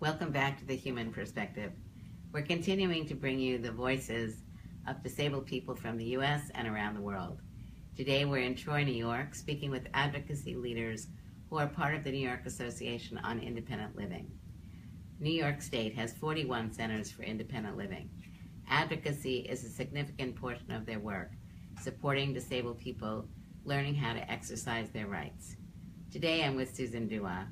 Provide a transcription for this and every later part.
Welcome back to the Human Perspective. We're continuing to bring you the voices of disabled people from the U.S. and around the world. Today we're in Troy, New York, speaking with advocacy leaders who are part of the New York Association on Independent Living. New York State has 41 centers for independent living. Advocacy is a significant portion of their work, supporting disabled people learning how to exercise their rights. Today I'm with Susan Dooha,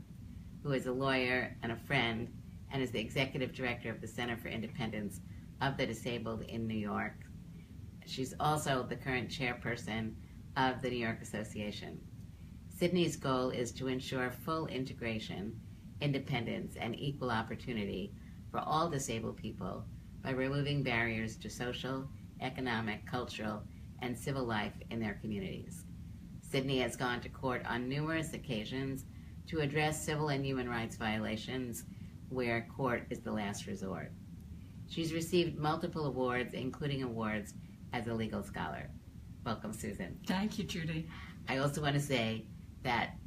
who is a lawyer and a friend and is the executive director of the Center for Independence of the Disabled in New York. She's also the current chairperson of the New York Association. Sydney's goal is to ensure full integration, independence, and equal opportunity for all disabled people by removing barriers to social, economic, cultural, and civil life in their communities. Sydney has gone to court on numerous occasions to address civil and human rights violations where court is the last resort. She's received multiple awards, including awards as a legal scholar. Welcome, Susan. Thank you, Judy. I also want to say that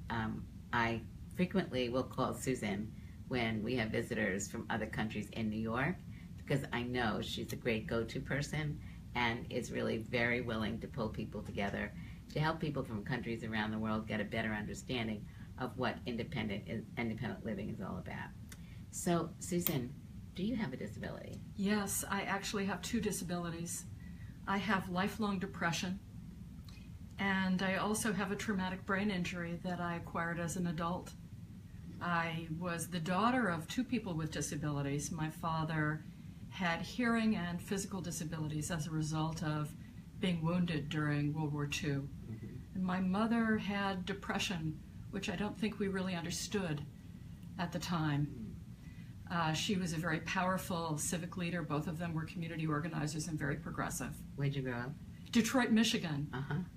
I frequently will call Susan when we have visitors from other countries in New York, because I know she's a great go-to person and is really very willing to pull people together to help people from countries around the world get a better understanding of what independent living is all about. So, Susan, do you have a disability? Yes, I actually have two disabilities. I have lifelong depression, and I also have a traumatic brain injury that I acquired as an adult. I was the daughter of two people with disabilities. My father had hearing and physical disabilities as a result of being wounded during World War II. And my mother had depression, which I don't think we really understood at the time. She was a very powerful civic leader. Both of them were community organizers and very progressive. Where'd you grow up? Detroit, Michigan.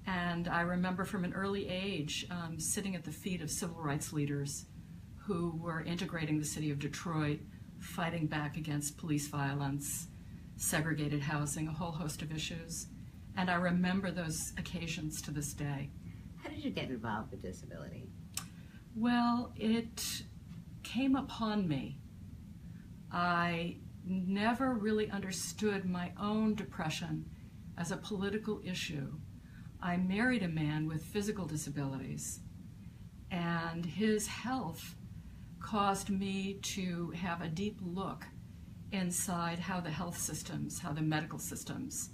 And I remember from an early age sitting at the feet of civil rights leaders who were integrating the city of Detroit, fighting back against police violence, segregated housing, a whole host of issues. And I remember those occasions to this day. How did you get involved with disability? Well, it came upon me. I never really understood my own depression as a political issue. I married a man with physical disabilities, and his health caused me to have a deep look inside how the health systems, how the medical systems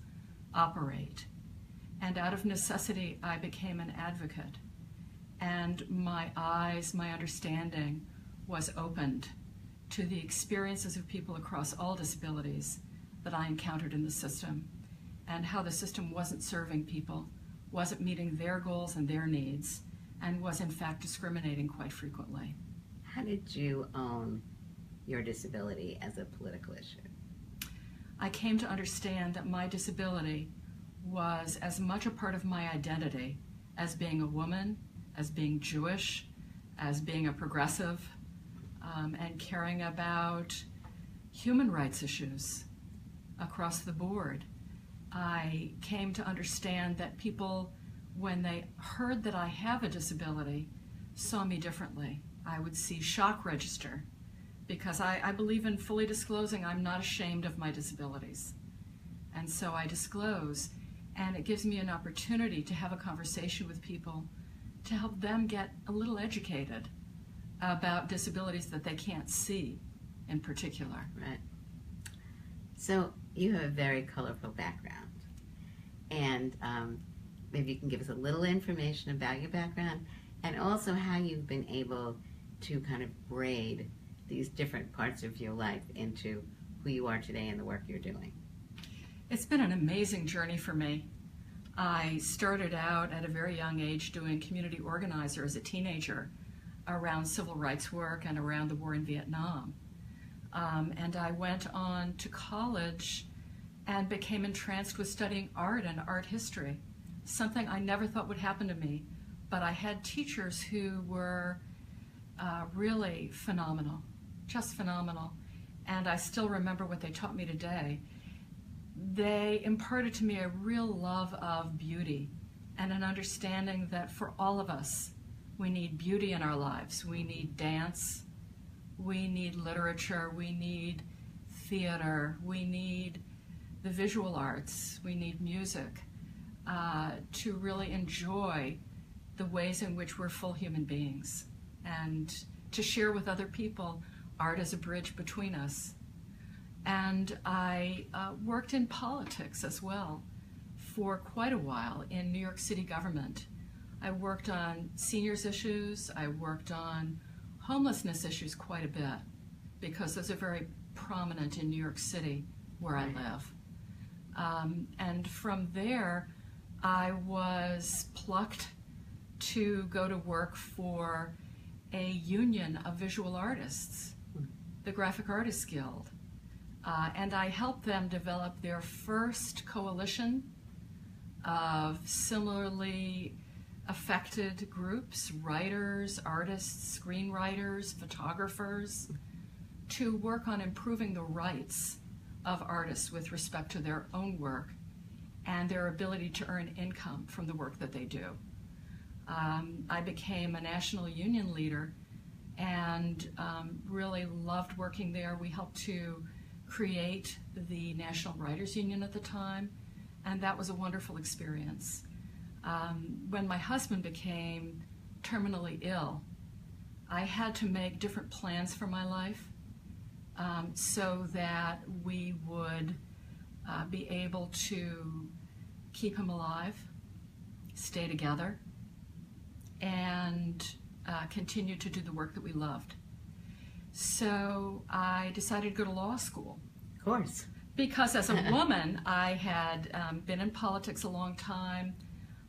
operate. And out of necessity, I became an advocate. And my eyes, my understanding was opened to the experiences of people across all disabilities that I encountered in the system, and how the system wasn't serving people, wasn't meeting their goals and their needs, and was in fact discriminating quite frequently. How did you own your disability as a political issue? I came to understand that my disability was as much a part of my identity as being a woman, as being Jewish, as being a progressive, and caring about human rights issues across the board. I came to understand that people, when they heard that I have a disability, saw me differently. I would see shock register, because I believe in fully disclosing. I'm not ashamed of my disabilities. And so I disclose, and it gives me an opportunity to have a conversation with people to help them get a little educated about disabilities that they can't see in particular. Right. So you have a very colorful background, and maybe you can give us a little information about your background and also how you've been able to kind of braid these different parts of your life into who you are today and the work you're doing. It's been an amazing journey for me. I started out at a very young age doing community organizer as a teenager around civil rights work and around the war in Vietnam. And I went on to college and became entranced with studying art and art history, something I never thought would happen to me. But I had teachers who were really phenomenal, just phenomenal. And I still remember what they taught me today. They imparted to me a real love of beauty and an understanding that for all of us, we need beauty in our lives. We need dance, We need literature, we need theater, we need the visual arts, we need music to really enjoy the ways in which we're full human beings, and to share with other people art as a bridge between us. And I worked in politics as well for quite a while in New York City government. I worked on seniors issues, I worked on homelessness issues quite a bit, because those are very prominent in New York City where I live. And from there, I was plucked to go to work for a union of visual artists, the Graphic Artists Guild. And I helped them develop their first coalition of similarly affected groups, writers, artists, screenwriters, photographers, to work on improving the rights of artists with respect to their own work and their ability to earn income from the work that they do. I became a national union leader and really loved working there. We helped to create the National Writers Union at the time, and that was a wonderful experience. When my husband became terminally ill, I had to make different plans for my life so that we would be able to keep him alive, stay together, and continue to do the work that we loved. So I decided to go to law school. Of course. Because as a woman, I had been in politics a long time.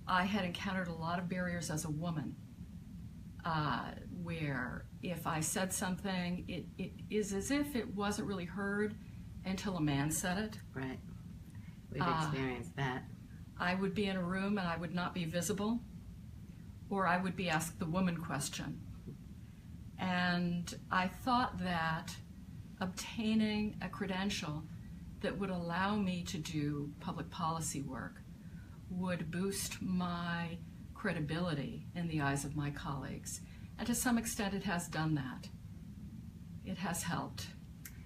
I had encountered a lot of barriers as a woman, where if I said something, it is as if it wasn't really heard until a man said it. Right. We've experienced that. I would be in a room and I would not be visible, or I would be asked the woman question. And I thought that obtaining a credential that would allow me to do public policy work would boost my credibility in the eyes of my colleagues. And to some extent it has done that. It has helped.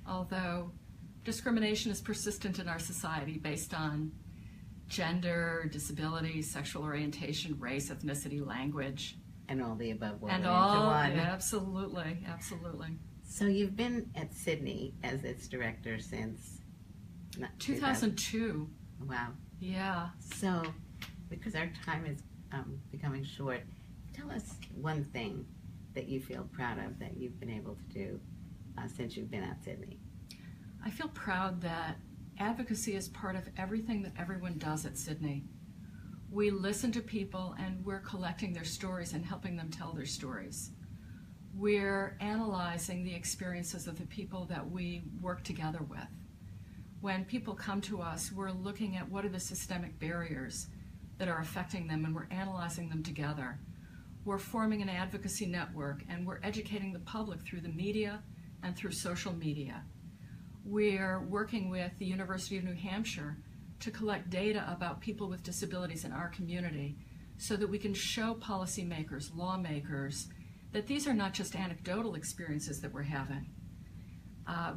Although discrimination is persistent in our society based on gender, disability, sexual orientation, race, ethnicity, language. And all the above. And all, absolutely, absolutely. So you've been at Sydney as its director since 2002. Wow. Yeah. So, because our time is becoming short, tell us one thing that you feel proud of that you've been able to do since you've been at Sydney. I feel proud that advocacy is part of everything that everyone does at Sydney. We listen to people and we're collecting their stories and helping them tell their stories. We're analyzing the experiences of the people that we work together with. When people come to us, we're looking at what are the systemic barriers that are affecting them, and we're analyzing them together. We're forming an advocacy network, and we're educating the public through the media and through social media. We're working with the University of New Hampshire to collect data about people with disabilities in our community so that we can show policymakers, lawmakers, that these are not just anecdotal experiences that we're having.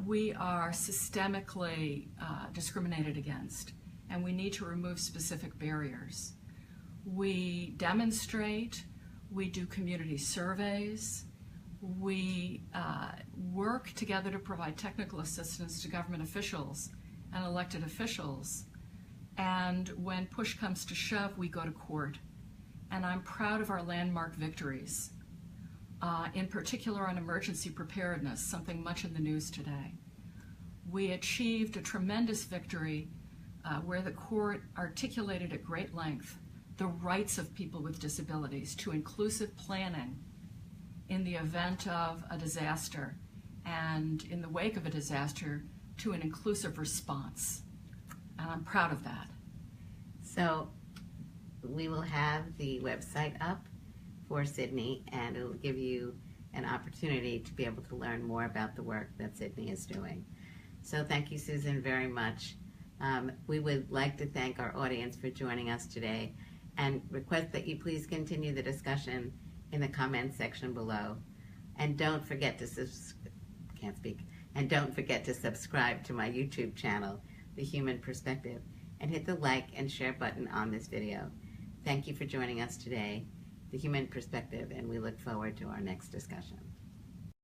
We are systemically discriminated against, and we need to remove specific barriers. We demonstrate, we do community surveys, we work together to provide technical assistance to government officials and elected officials, and when push comes to shove, we go to court. And I'm proud of our landmark victories. In particular on emergency preparedness, something much in the news today. We achieved a tremendous victory where the court articulated at great length the rights of people with disabilities to inclusive planning in the event of a disaster, and in the wake of a disaster, to an inclusive response. And I'm proud of that. So we will have the website up for Sydney, and it will give you an opportunity to be able to learn more about the work that Sydney is doing. So thank you, Susan, very much. We would like to thank our audience for joining us today and request that you please continue the discussion in the comments section below. And don't forget to can't speak. And don't forget to subscribe to my YouTube channel, The Human Perspective, and hit the like and share button on this video. Thank you for joining us today, The Human Perspective, and we look forward to our next discussion.